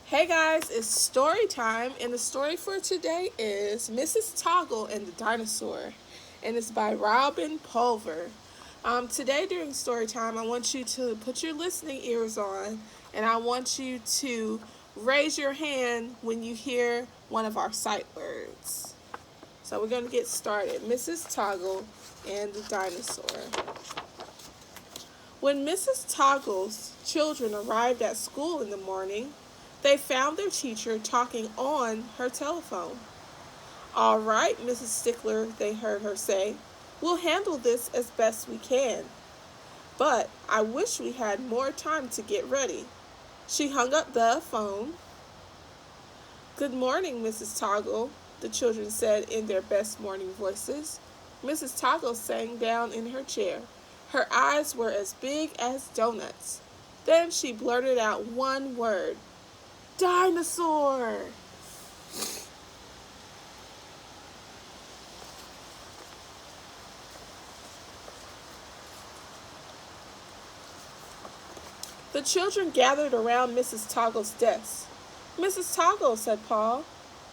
Hey guys, it's story time, and the story for today is Mrs. Toggle and the Dinosaur, and it's by Robin Pulver. Today during story time, I want you to put your listening ears on, and I want you to raise your hand when you hear one of our sight words. So we're going to get started. Mrs. Toggle and the Dinosaur. When Mrs. Toggle's children arrived at school in the morning, they found their teacher talking on her telephone. "All right, Mrs. Stickler," they heard her say. "We'll handle this as best we can. But I wish we had more time to get ready." She hung up the phone. "Good morning, Mrs. Toggle," the children said in their best morning voices. Mrs. Toggle sank down in her chair. Her eyes were as big as donuts. Then she blurted out one word: "Dinosaur!" The children gathered around Mrs. Toggle's desk. "Mrs. Toggle," said Paul,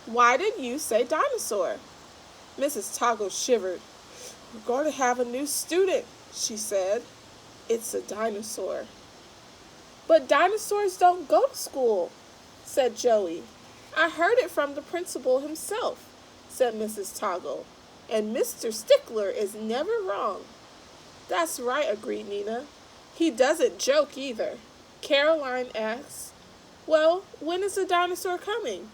"why did you say dinosaur?" Mrs. Toggle shivered. "We're going to have a new student," she said. "It's a dinosaur." "But dinosaurs don't go to school," said Joey. "I heard it from the principal himself," said Mrs. Toggle. "And Mr. Stickler is never wrong." "That's right," agreed Nina. "He doesn't joke either." Caroline asked, "Well, when is the dinosaur coming?"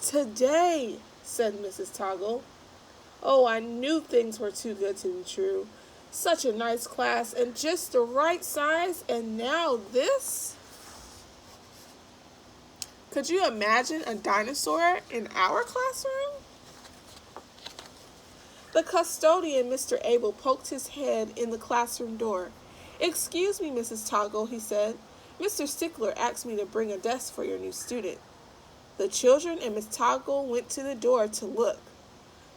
"Today," said Mrs. Toggle. Oh, I knew things were too good to be true. Such a nice class and just the right size, and now this? Could you imagine a dinosaur in our classroom? The custodian, Mr. Abel, poked his head in the classroom door. "Excuse me, Mrs. Toggle," he said. "Mr. Stickler asked me to bring a desk for your new student." The children and Miss Toggle went to the door to look.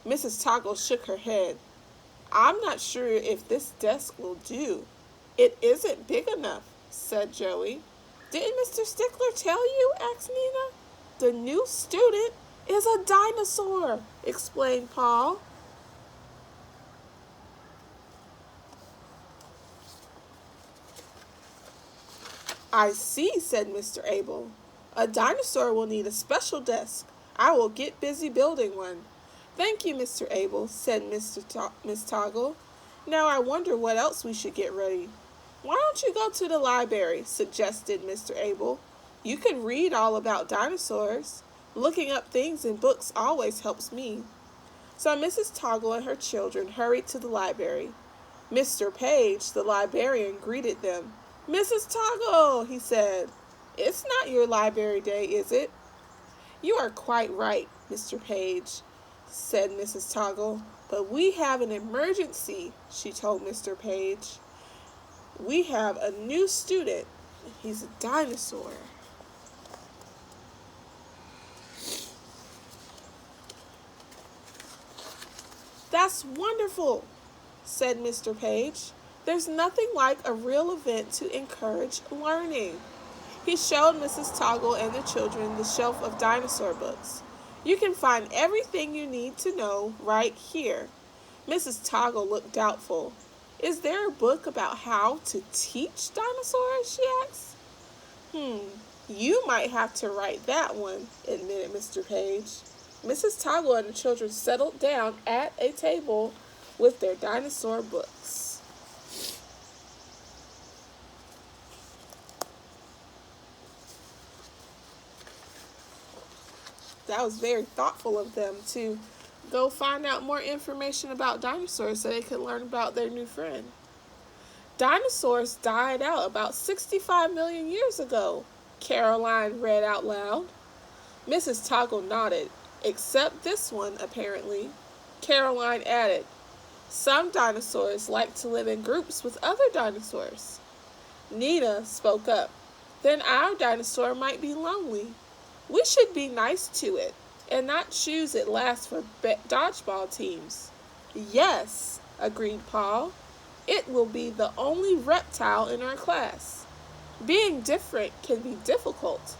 Mrs. Toggle shook her head. "I'm not sure if this desk will do." "It isn't big enough," said Joey. "Didn't Mr. Stickler tell you?" asked Nina. "The new student is a dinosaur," explained Paul. "I see," said Mr. Abel. "A dinosaur will need a special desk. I will get busy building one." "Thank you, Mr. Abel," said Miss Toggle. "Now I wonder what else we should get ready." "Why don't you go to the library?" suggested Mr. Abel. "You can read all about dinosaurs. Looking up things in books always helps me." So Mrs. Toggle and her children hurried to the library. Mr. Page, the librarian, greeted them. "Mrs. Toggle," he said, "it's not your library day, is it?" "You are quite right, Mr. Page," said Mrs. Toggle. "But we have an emergency," she told Mr. Page. "We have a new student. He's a dinosaur." "That's wonderful," said Mr. Page. "There's nothing like a real event to encourage learning." He showed Mrs. Toggle and the children the shelf of dinosaur books. "You can find everything you need to know right here." Mrs. Toggle looked doubtful. "Is there a book about how to teach dinosaurs?" she asked. You might have to write that one," admitted Mr. Page. Mrs. Toggle and the children settled down at a table with their dinosaur books. That was very thoughtful of them to go find out more information about dinosaurs so they could learn about their new friend. "Dinosaurs died out about 65 million years ago," Caroline read out loud. Mrs. Toggle nodded. "Except this one, apparently." Caroline added, "Some dinosaurs like to live in groups with other dinosaurs." Nina spoke up. "Then our dinosaur might be lonely. We should be nice to it and not choose it last for dodgeball teams." "Yes," agreed Paul. "It will be the only reptile in our class. Being different can be difficult."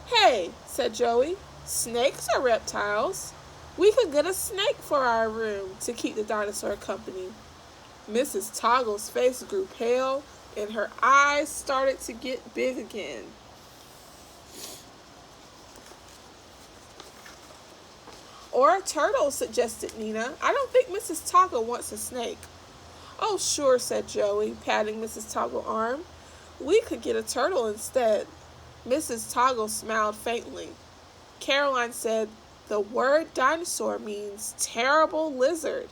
Hey, said Joey, snakes are reptiles. We could get a snake for our room to keep the dinosaur company. Mrs. Toggle's face grew pale and her eyes started to get big again. Or a turtle, suggested Nina. I don't think Mrs. Toggle wants a snake. Oh, sure, said Joey, patting Mrs. Toggle's arm. We could get a turtle instead. Mrs. Toggle smiled faintly. Caroline said, the word dinosaur means terrible lizard.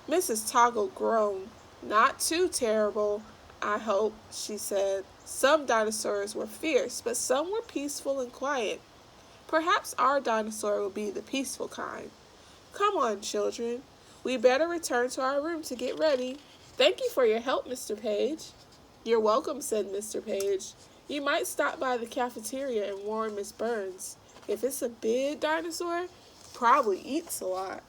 Mrs. Toggle groaned. Not too terrible, I hope, she said. Some dinosaurs were fierce, but some were peaceful and quiet. Perhaps our dinosaur will be the peaceful kind. Come on, children. We better return to our room to get ready. Thank you for your help, Mr. Page. You're welcome, said Mr. Page. You might stop by the cafeteria and warn Miss Burns. If it's a big dinosaur, probably eats a lot.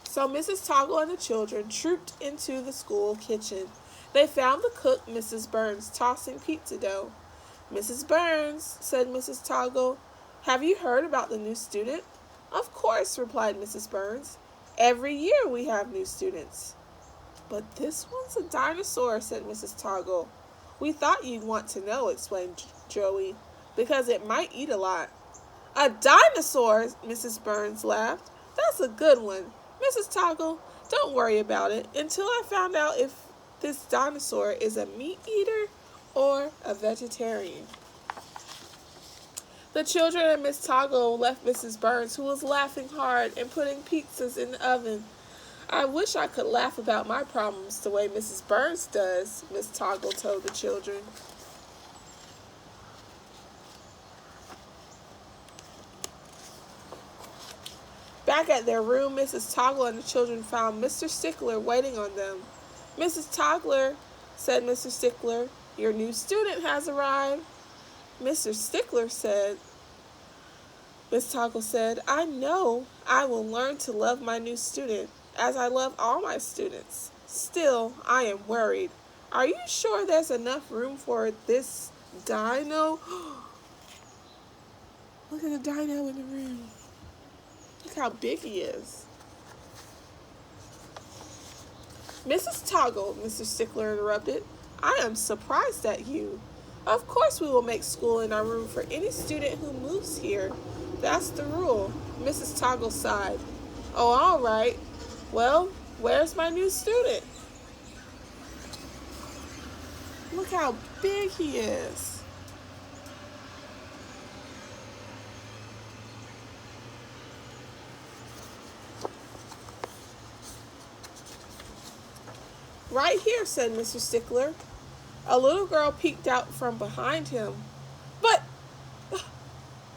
So Mrs. Toggle and the children trooped into the school kitchen. They found the cook, Mrs. Burns, tossing pizza dough. Mrs. Burns, said Mrs. Toggle, have you heard about the new student? Of course, replied Mrs. Burns. Every year we have new students. But this one's a dinosaur, said Mrs. Toggle. We thought you'd want to know, explained Joey, because it might eat a lot. A dinosaur, Mrs. Burns laughed. That's a good one. Mrs. Toggle, don't worry about it until I found out if this dinosaur is a meat eater or a vegetarian. The children and Miss Toggle left Mrs. Burns, who was laughing hard and putting pizzas in the oven. I wish I could laugh about my problems the way Mrs. Burns does, Miss Toggle told the children. Back at their room, Mrs. Toggle and the children found Mr. Stickler waiting on them. Mrs. Toggler, said Mr. Stickler, your new student has arrived. Mr. Stickler said, Miss Toggle said, I know I will learn to love my new student, as I love all my students. Still, I am worried. Are you sure there's enough room for this dino? Look at the dino in the room. Look how big he is. Mrs. Toggle, Mr. Stickler interrupted, I am surprised at you. Of course we will make school in our room for any student who moves here. That's the rule. Mrs. Toggle sighed. Oh, all right. Well, where's my new student? Look how big he is. Right here, said Mr. Stickler. A little girl peeked out from behind him. But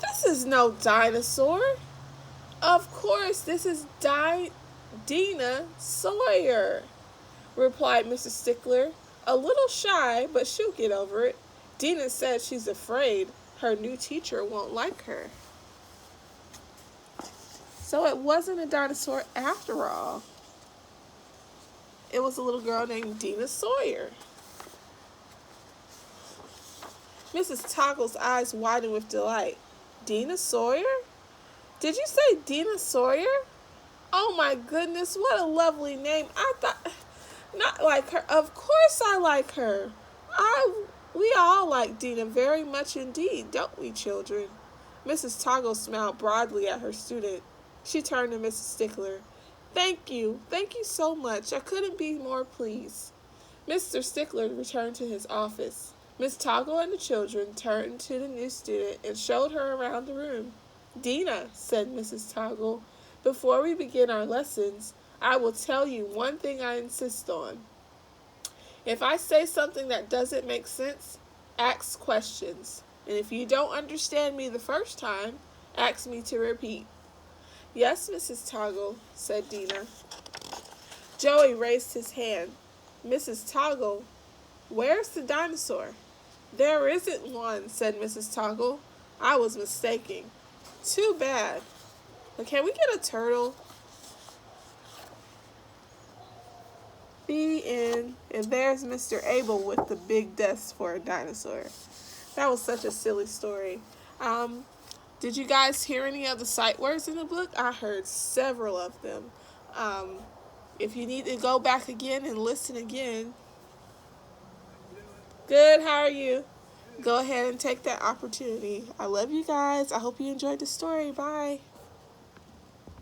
this is no dinosaur. Of course, this is Dinah Sawyer, replied Mrs. Stickler. A little shy, but she'll get over it. Dinah said she's afraid her new teacher won't like her. So it wasn't a dinosaur after all. It was a little girl named Dinah Sawyer. Mrs. Toggle's eyes widened with delight. Dinah Sawyer? Did you say Dinah Sawyer? Oh my goodness, what a lovely name. I thought, not like her. Of course I like her. We all like Dinah very much indeed, don't we, children? Mrs. Toggle smiled broadly at her student. She turned to Mrs. Stickler. Thank you so much. I couldn't be more pleased. Mr. Stickler returned to his office. Miss Toggle and the children turned to the new student and showed her around the room. Dinah, said Mrs. Toggle, before we begin our lessons, I will tell you one thing I insist on. If I say something that doesn't make sense, ask questions. And if you don't understand me the first time, ask me to repeat. Yes, Mrs. Toggle, said Dinah. Joey raised his hand. Mrs. Toggle, where's the dinosaur? There isn't one, said Mrs. Toggle. I was mistaken. Too bad. But can we get a turtle? The end. And there's Mr. Abel with the big desk for a dinosaur. That was such a silly story. Um, did you guys hear any of the sight words in the book? I heard several of them. Um, if you need to go back again and listen again, good, how are you? Go ahead and take that opportunity. I love you guys. I hope you enjoyed the story. Bye.